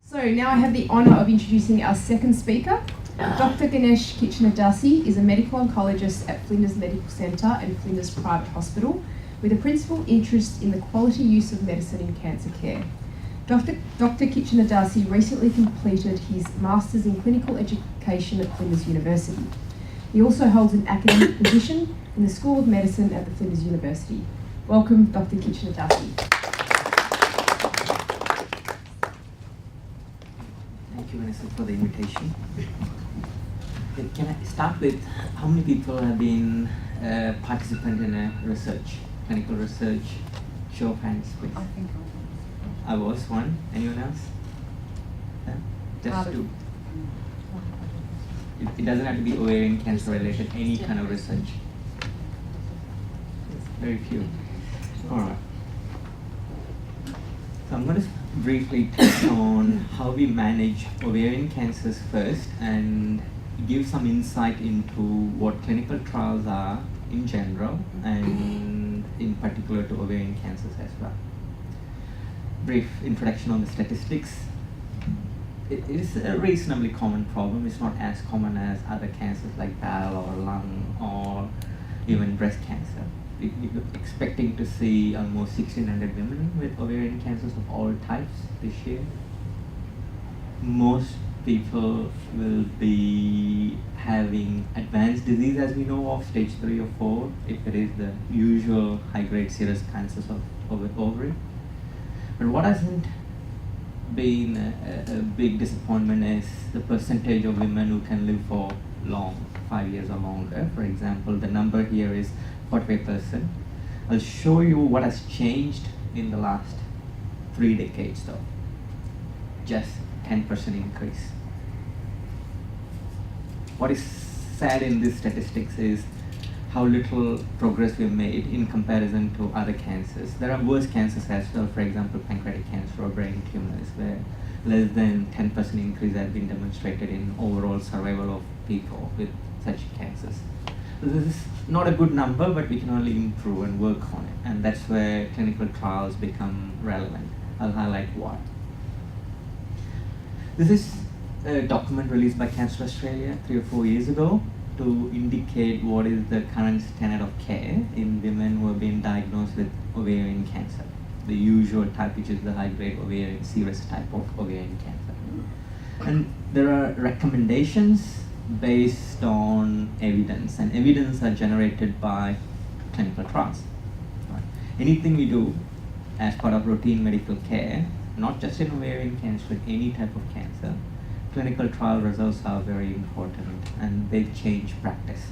So now I have the honour of introducing our second speaker. Dr Ganescan Kichenadasse is a medical oncologist at Flinders Medical Centre and Flinders Private Hospital with a principal interest in the quality use of medicine in cancer care. Dr Kichenadasse recently completed his Masters in Clinical Education at Flinders University. He also holds an academic position in the School of Medicine at the Flinders University. Welcome, Dr Kichenadasse. Thank you, Vanessa, for the invitation. Can I start with how many people have been participant in a clinical research? Show of hands, please. I think I was one. Anyone else? Just two. It doesn't have to be ovarian cancer related, any kind of research. Very few. All right. So I'm going to briefly touch on how we manage ovarian cancers first and give some insight into what clinical trials are in general and in particular to ovarian cancers as well. Brief introduction on the statistics. It is a reasonably common problem. It's not as common as other cancers like bowel or lung or even breast cancer. We're expecting to see almost 1,600 women with ovarian cancers of all types this year. Most people will be having advanced disease, as we know of, stage 3 or 4, if it is the usual high-grade serous cancers of ovary. But what hasn't been a big disappointment is the percentage of women who can live for long, 5 years or longer. For example, the number here is 48%. I'll show you what has changed in the last 3 decades though. Just 10% increase. What is sad in these statistics is how little progress we've made in comparison to other cancers. There are worse cancers as well, for example, pancreatic cancer or brain tumors, where less than 10% increase has been demonstrated in overall survival of people with such cancers. This is not a good number, but we can only improve and work on it, and that's where clinical trials become relevant. I'll highlight why. This is a document released by Cancer Australia 3 or 4 years ago to indicate what is the current standard of care in women who have been diagnosed with ovarian cancer, the usual type, which is the high-grade ovarian serous type of ovarian cancer. And there are recommendations based on evidence, and evidence are generated by clinical trials. Right. Anything we do as part of routine medical care, not just in ovarian cancer, but any type of cancer, clinical trial results are very important and they change practice.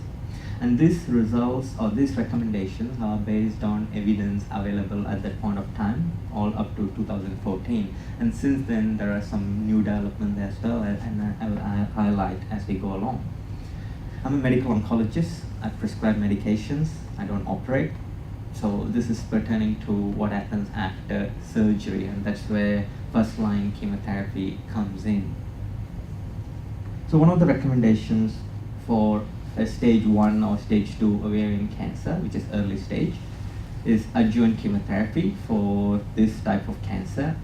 And these results or these recommendations are based on evidence available at that point of time, all up to 2014. And since then, there are some new developments as well, and I will highlight as we go along. I'm a medical oncologist. I prescribe medications. I don't operate. So this is pertaining to what happens after surgery, and that's where first-line chemotherapy comes in. So one of the recommendations for a stage 1 or stage 2 ovarian cancer, which is early stage, is adjuvant chemotherapy for this type of cancer.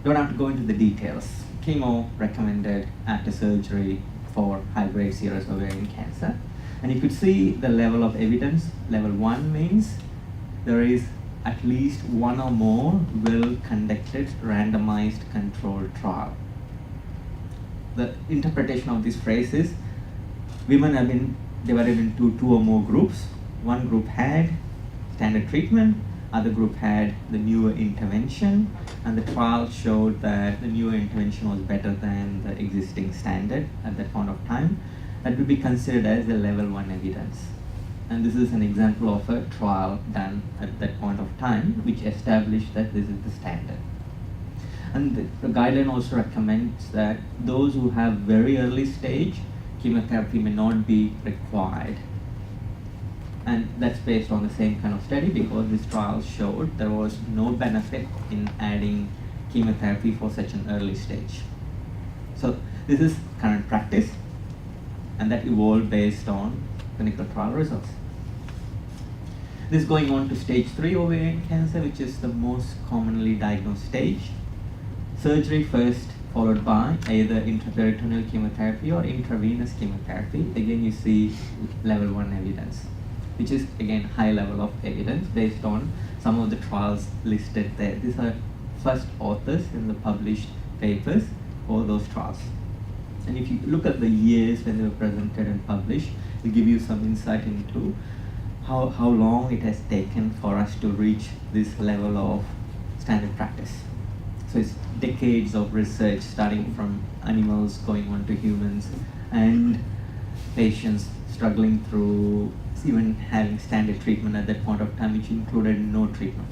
Don't have to go into the details. Chemo recommended after surgery for high-grade serous ovarian cancer. And you could see the level of evidence. Level 1 means there is at least one or more well-conducted randomized controlled trial. The interpretation of this phrase is women have been divided into 2 or more groups. One group had standard treatment, other group had the newer intervention, and the trial showed that the newer intervention was better than the existing standard at that point of time. That would be considered as a level 1 evidence. And this is an example of a trial done at that point of time, which established that this is the standard. And the guideline also recommends that those who have very early stage, chemotherapy may not be required. And that's based on the same kind of study, because this trial showed there was no benefit in adding chemotherapy for such an early stage. So this is current practice, and that evolved based on clinical trial results. This is going on to stage 3 ovarian cancer, which is the most commonly diagnosed stage. Surgery first, followed by either intraperitoneal chemotherapy or intravenous chemotherapy. Again, you see level 1 evidence, which is again high level of evidence based on some of the trials listed there. These are first authors in the published papers for those trials. And if you look at the years when they were presented and published, it will give you some insight into how long it has taken for us to reach this level of standard practice. So it's decades of research starting from animals going on to humans and patients struggling through even having standard treatment at that point of time, which included no treatment.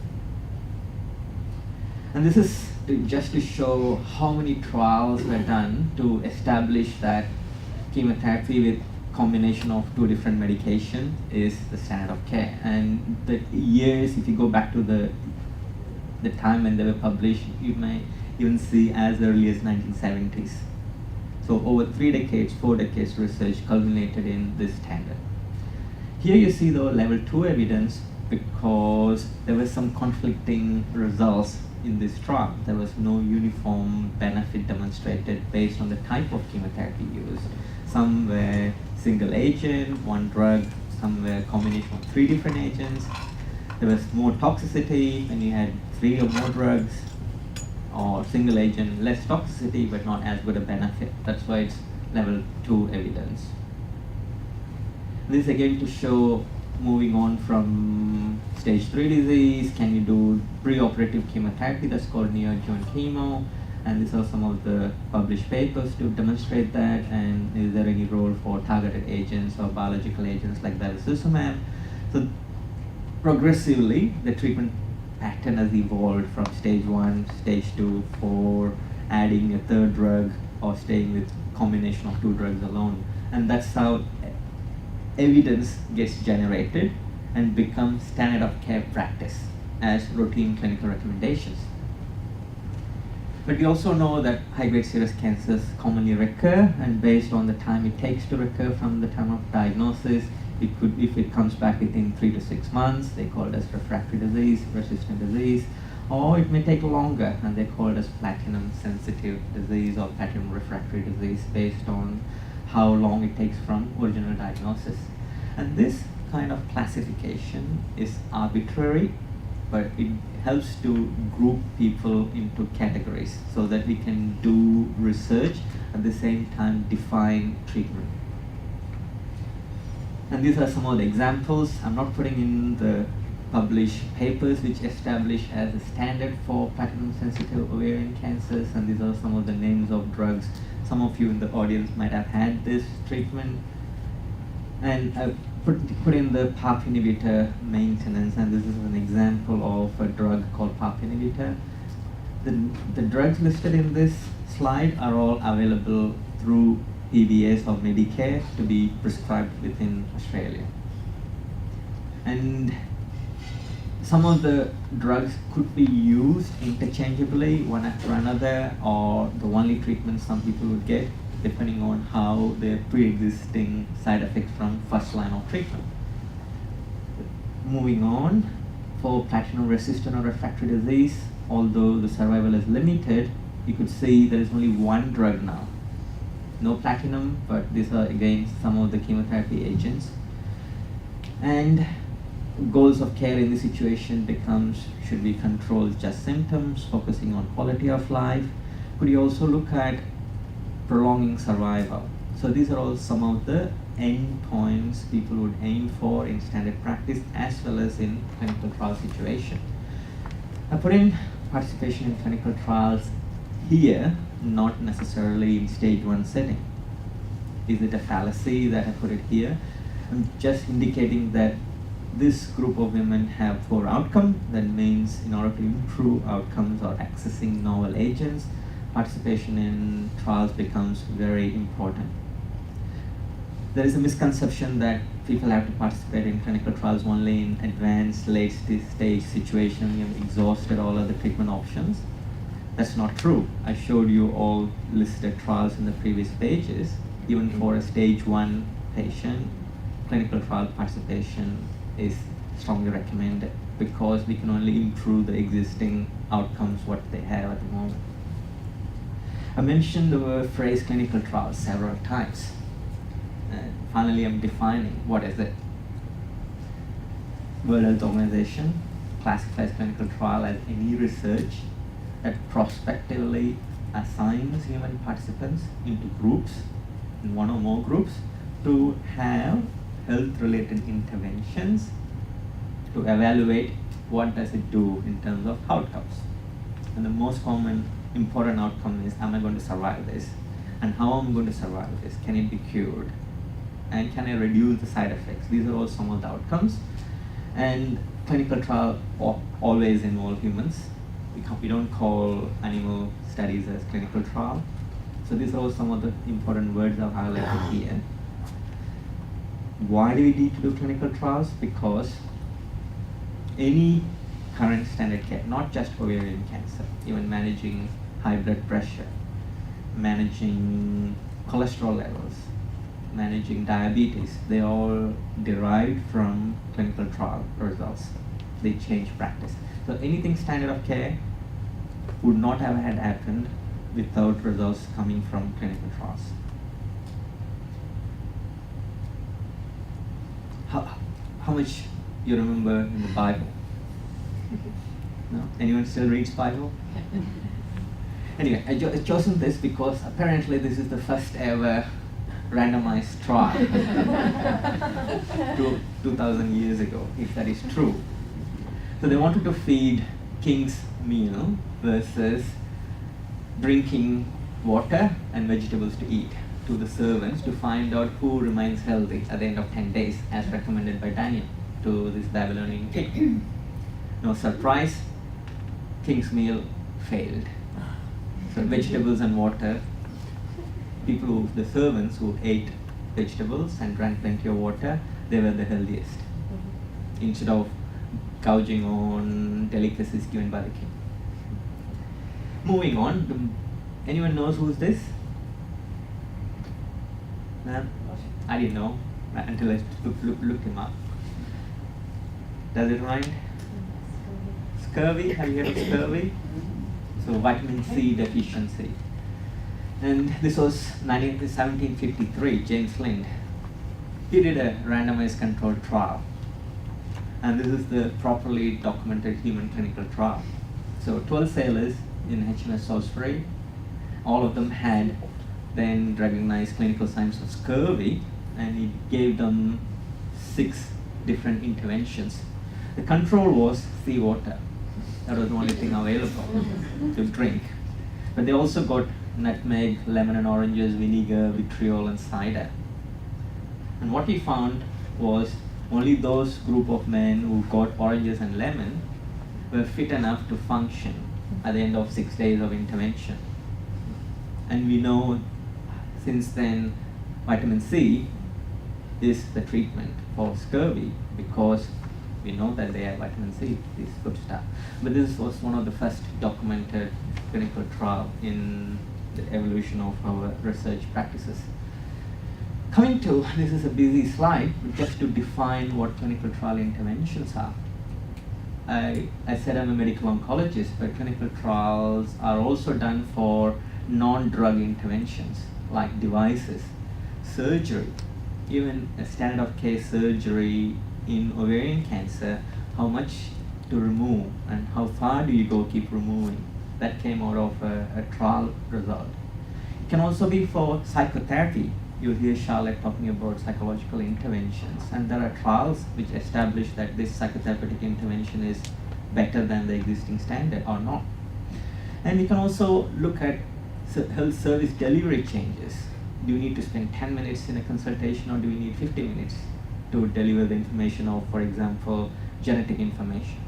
And this is just to show how many trials were done to establish that chemotherapy with combination of 2 different medications is the standard of care. And the years, if you go back to the time when they were published, you may even see as early as 1970s. So over 3 decades, 4 decades research culminated in this standard. Here you see the level 2 evidence because there were some conflicting results in this trial. There was no uniform benefit demonstrated based on the type of chemotherapy used. Some were single agent, 1 drug, some were combination of 3 different agents. There was more toxicity when you had 3 or more drugs, or single agent, less toxicity but not as good a benefit. That's why it's level 2 evidence. This again to show moving on from stage 3 disease, can you do preoperative chemotherapy, that's called neoadjuvant chemo, and these are some of the published papers to demonstrate that, and is there any role for targeted agents or biological agents like bevacizumab. So progressively the treatment pattern has evolved from stage 1, stage 2, 4, adding a 3rd drug or staying with combination of 2 drugs alone, and that's how evidence gets generated and becomes standard of care practice as routine clinical recommendations. But we also know that high-grade serous cancers commonly recur, and based on the time it takes to recur from the time of diagnosis, it could, if it comes back within 3 to 6 months, they call it as refractory disease, resistant disease, or it may take longer and they're called as platinum-sensitive disease or platinum refractory disease based on how long it takes from original diagnosis. And this kind of classification is arbitrary, but it helps to group people into categories so that we can do research at the same time define treatment. And these are some of the examples. I'm not putting in the published papers which establish as a standard for platinum-sensitive ovarian cancers, and these are some of the names of drugs. Some of you in the audience might have had this treatment. And I've put in the PARP inhibitor maintenance, and this is an example of a drug called PARP inhibitor. The drugs listed in this slide are all available through PBS or Medicare to be prescribed within Australia. And some of the drugs could be used interchangeably one after another, or the only treatment some people would get depending on how their pre-existing side effects from first line of treatment. Moving on, for platinum-resistant or refractory disease, although the survival is limited, you could see there is only 1 drug now. No platinum, but these are again some of the chemotherapy agents. And goals of care in this situation becomes, should we control just symptoms, focusing on quality of life? Could you also look at prolonging survival? So these are all some of the endpoints people would aim for in standard practice as well as in clinical trial situation. I put in participation in clinical trials here, not necessarily in stage 1 setting. Is it a fallacy that I put it here? I'm just indicating that this group of women have poor outcome. That means in order to improve outcomes or accessing novel agents, participation in trials becomes very important. There is a misconception that people have to participate in clinical trials only in advanced late stage situation. You have exhausted all other treatment options. That's not true. I showed you all listed trials in the previous pages. Even for a stage 1 patient, clinical trial participation is strongly recommended because we can only improve the existing outcomes what they have at the moment. I mentioned the phrase clinical trial several times. And finally, I'm defining what is it. World Health Organization classifies clinical trial as any research that prospectively assigns human participants into groups, in one or more groups, to have health-related interventions to evaluate what does it do in terms of outcomes. And the most common important outcome is, am I going to survive this? And how am I going to survive this? Can it be cured? And can I reduce the side effects? These are all some of the outcomes. And clinical trial always involve humans. We don't call animal studies as clinical trial. So these are all some of the important words I've highlighted here. Why do we need to do clinical trials? Because any current standard care, not just ovarian cancer, even managing high blood pressure, managing cholesterol levels, managing diabetes, they all derived from clinical trial results. They change practice. So anything standard of care would not have had happened without results coming from clinical trials. How much you remember in the Bible? No? Anyone still reads Bible? Anyway, I've chosen this because apparently this is the first ever randomized trial 2,000 years ago, if that is true. So they wanted to feed king's meal versus drinking water and vegetables to eat to the servants to find out who remains healthy at the end of 10 days as recommended by Daniel to this Babylonian king. No surprise, king's meal failed. So vegetables and water, the servants who ate vegetables and drank plenty of water, they were the healthiest. Instead of gouging on delicacies given by the king. Moving on, anyone knows who's this? No? I didn't know until I looked him up. Does it rhyme? Scurvy, have you heard of scurvy? So vitamin C deficiency. And this was 1753, James Lind. He did a randomized controlled trial. And this is the properly documented human clinical trial. So 12 sailors in HMS Salisbury, all of them had then recognized clinical signs of scurvy, and he gave them 6 different interventions. The control was seawater. That was the only thing available to drink. But they also got nutmeg, lemon and oranges, vinegar, vitriol and cider. And what he found was only those group of men who got oranges and lemon were fit enough to function at the end of 6 days of intervention. And we know since then vitamin C is the treatment for scurvy because we know that they have vitamin C, this good stuff. But this was one of the first documented clinical trial in the evolution of our research practices. Coming to, this is a busy slide, just to define what clinical trial interventions are. I said I'm a medical oncologist, but clinical trials are also done for non-drug interventions like devices, surgery, even a standard of care surgery in ovarian cancer, how much to remove and how far do you go keep removing. That came out of a trial result. It can also be for psychotherapy. You'll hear Charlotte talking about psychological interventions, and there are trials which establish that this psychotherapeutic intervention is better than the existing standard or not. And you can also look at health service delivery changes. Do you need to spend 10 minutes in a consultation, or do you need 50 minutes to deliver the information of, for example, genetic information?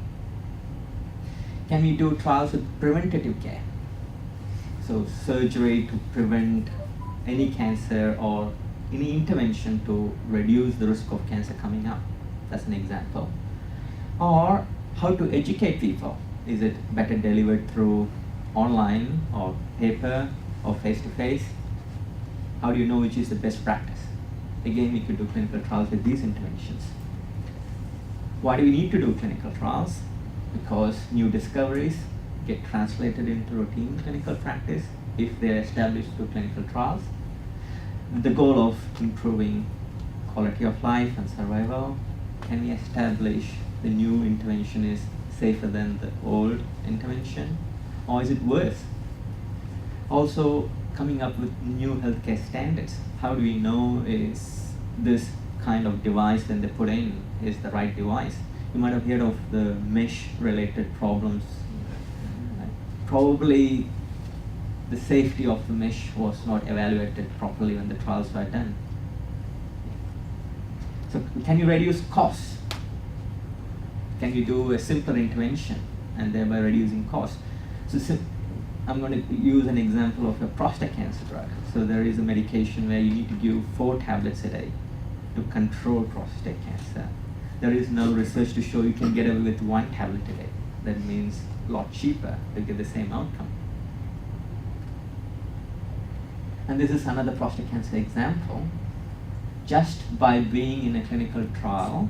Can we do trials with preventative care? So surgery to prevent any cancer or any intervention to reduce the risk of cancer coming up. That's an example. Or how to educate people. Is it better delivered through online or paper or face-to-face? How do you know which is the best practice? Again, we could do clinical trials with these interventions. Why do we need to do clinical trials? Because new discoveries get translated into routine clinical practice. if they're established through clinical trials, with the goal of improving quality of life and survival. Can we establish the new intervention is safer than the old intervention, or is it worse? Also, coming up with new healthcare standards. How do we know is this kind of device that they put in is the right device? You might have heard of the mesh related problems. Probably the safety of the mesh was not evaluated properly when the trials were done. So can you reduce costs? Can you do a simpler intervention and thereby reducing costs? So I'm going to use an example of a prostate cancer drug. So there is a medication where you need to give 4 tablets a day to control prostate cancer. There is no research to show you can get away with 1 tablet a day. That means a lot cheaper to get the same outcome. And this is another prostate cancer example. Just by being in a clinical trial,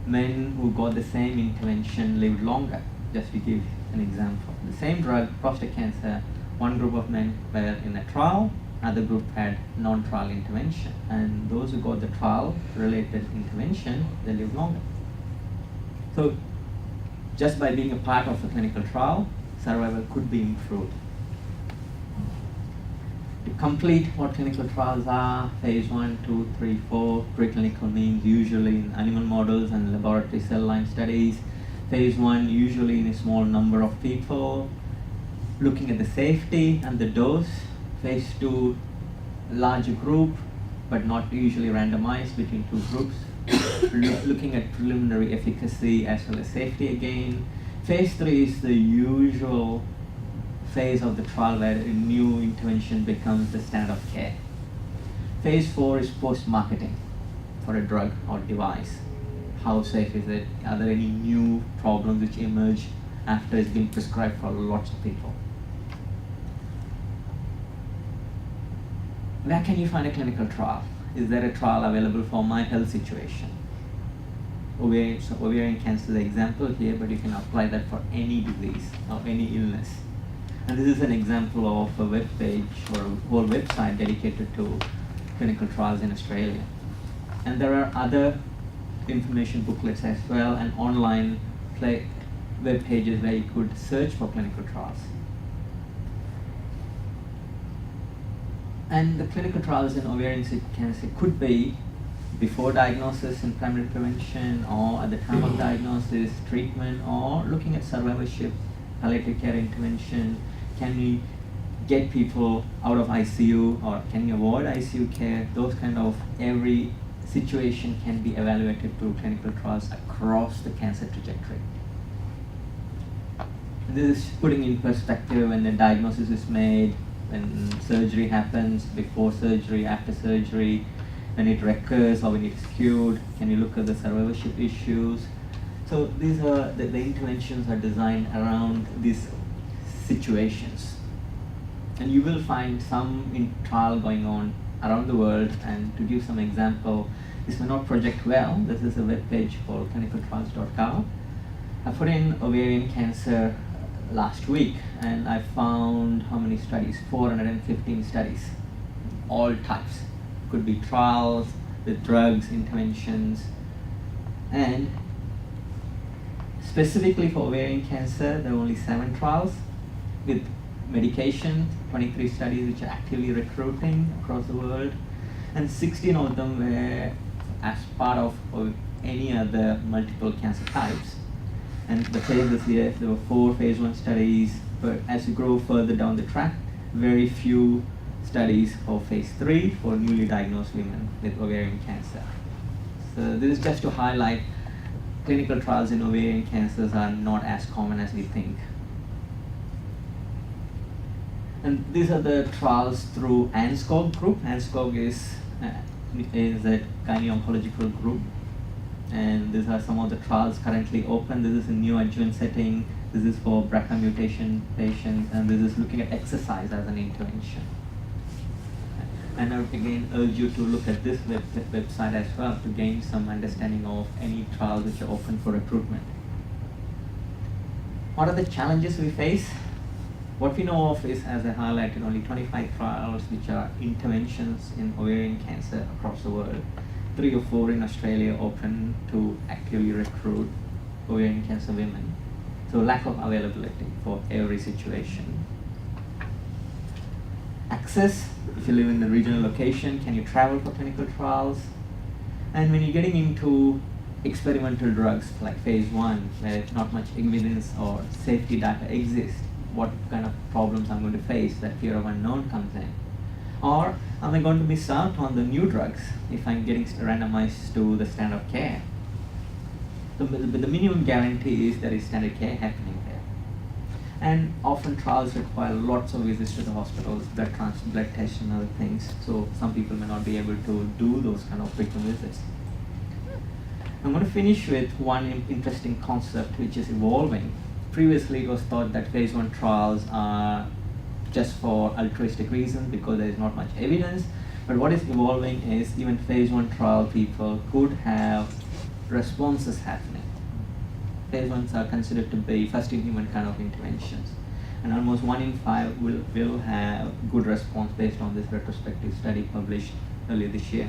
men who got the same intervention lived longer. Just to give an example. The same drug, prostate cancer, one group of men were in a trial, another group had non-trial intervention. And those who got the trial-related intervention, they lived longer. So just by being a part of a clinical trial, survival could be improved. To complete what clinical trials are, phase 1, 2, 3, 4, preclinical means usually in animal models and laboratory cell line studies. Phase 1 usually in a small number of people, looking at the safety and the dose. Phase 2, larger group, but not usually randomized between 2 groups, looking at preliminary efficacy as well as safety again. Phase 3 is the usual phase of the trial where a new intervention becomes the standard of care. Phase 4 is post-marketing for a drug or device. How safe is it? Are there any new problems which emerge after it's been prescribed for lots of people? Where can you find a clinical trial? Is there a trial available for my health situation? Ovarian cancer is an example here, but you can apply that for any disease or any illness. And this is an example of a web page or a whole website dedicated to clinical trials in Australia. And there are other information booklets as well and online web pages where you could search for clinical trials. And the clinical trials in ovarian cancer could be before diagnosis and primary prevention, or at the time of diagnosis, treatment, or looking at survivorship, palliative care intervention. Can we get people out of ICU, or can you avoid ICU care? Those kind of every situation can be evaluated through clinical trials across the cancer trajectory. This is putting in perspective when the diagnosis is made, when surgery happens, before surgery, after surgery, when it recurs or when it's cured. Can you look at the survivorship issues? So these are the interventions are designed around these situations. And you will find some in trial going on around the world. And to give some example, this may not project well. This is a web page called clinicaltrials.com. I put in ovarian cancer last week and I found how many studies? 415 studies, all types. Could be trials with drugs, interventions, and specifically for ovarian cancer, there are only 7 trials with medication, 23 studies which are actively recruiting across the world, and 16 of them were as part of any other multiple cancer types. And the phases here, there were 4 phase 1 studies, but as you grow further down the track, very few studies for phase 3 for newly diagnosed women with ovarian cancer. So this is just to highlight clinical trials in ovarian cancers are not as common as we think. And these are the trials through ANSCOG group. ANSCOG is a gynae-oncological group. And these are some of the trials currently open. This is a neoadjuvant setting. This is for BRCA mutation patients. And this is looking at exercise as an intervention. And I would again urge you to look at this website as well to gain some understanding of any trials which are open for recruitment. What are the challenges we face? What we know of is, as I highlighted, only 25 trials which are interventions in ovarian cancer across the world. 3 or 4 in Australia open to actively recruit ovarian cancer women. So lack of availability for every situation. Access, if you live in the regional location, can you travel for clinical trials? And when you're getting into experimental drugs like phase 1, where not much evidence or safety data exists, what kind of problems I'm going to face, that fear of unknown comes in. Or am I going to miss out on the new drugs if I'm getting randomized to the standard of care? The minimum guarantee is there is standard care happening there. And often trials require lots of visits to the hospitals, blood tests and other things, so some people may not be able to do those kind of frequent visits. I'm going to finish with one interesting concept which is evolving. Previously it was thought that phase 1 trials are just for altruistic reasons because there is not much evidence, but what is evolving is even phase 1 trial people could have responses happening. Phase 1s are considered to be first in human kind of interventions, and almost 1 in 5 will have good response based on this retrospective study published earlier this year.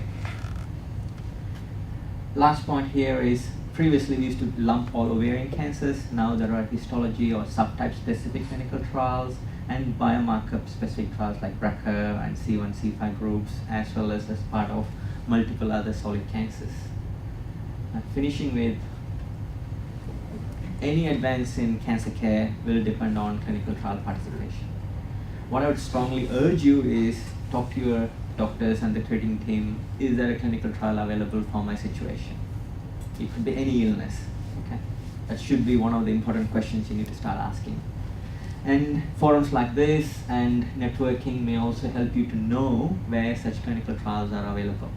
Last point here is, previously we used to lump all ovarian cancers. Now there are histology or subtype specific clinical trials and biomarker specific trials like BRCA and C1, C5 groups, as well as part of multiple other solid cancers. Finishing with, any advance in cancer care will depend on clinical trial participation. What I would strongly urge you is talk to your doctors and the treating team. Is there a clinical trial available for my situation? It could be any illness. Okay, that should be one of the important questions you need to start asking. And forums like this and networking may also help you to know where such clinical trials are available.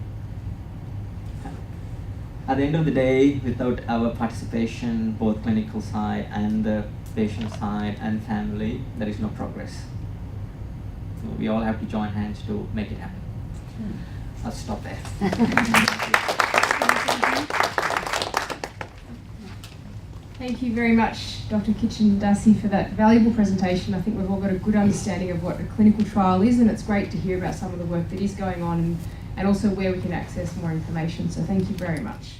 At the end of the day, without our participation, both clinical side and the patient side and family, there is no progress. So we all have to join hands to make it happen. I'll stop there. Thank you very much, Dr. Kichenadasse, for that valuable presentation. I think we've all got a good understanding of what a clinical trial is, and it's great to hear about some of the work that is going on and also where we can access more information. So thank you very much.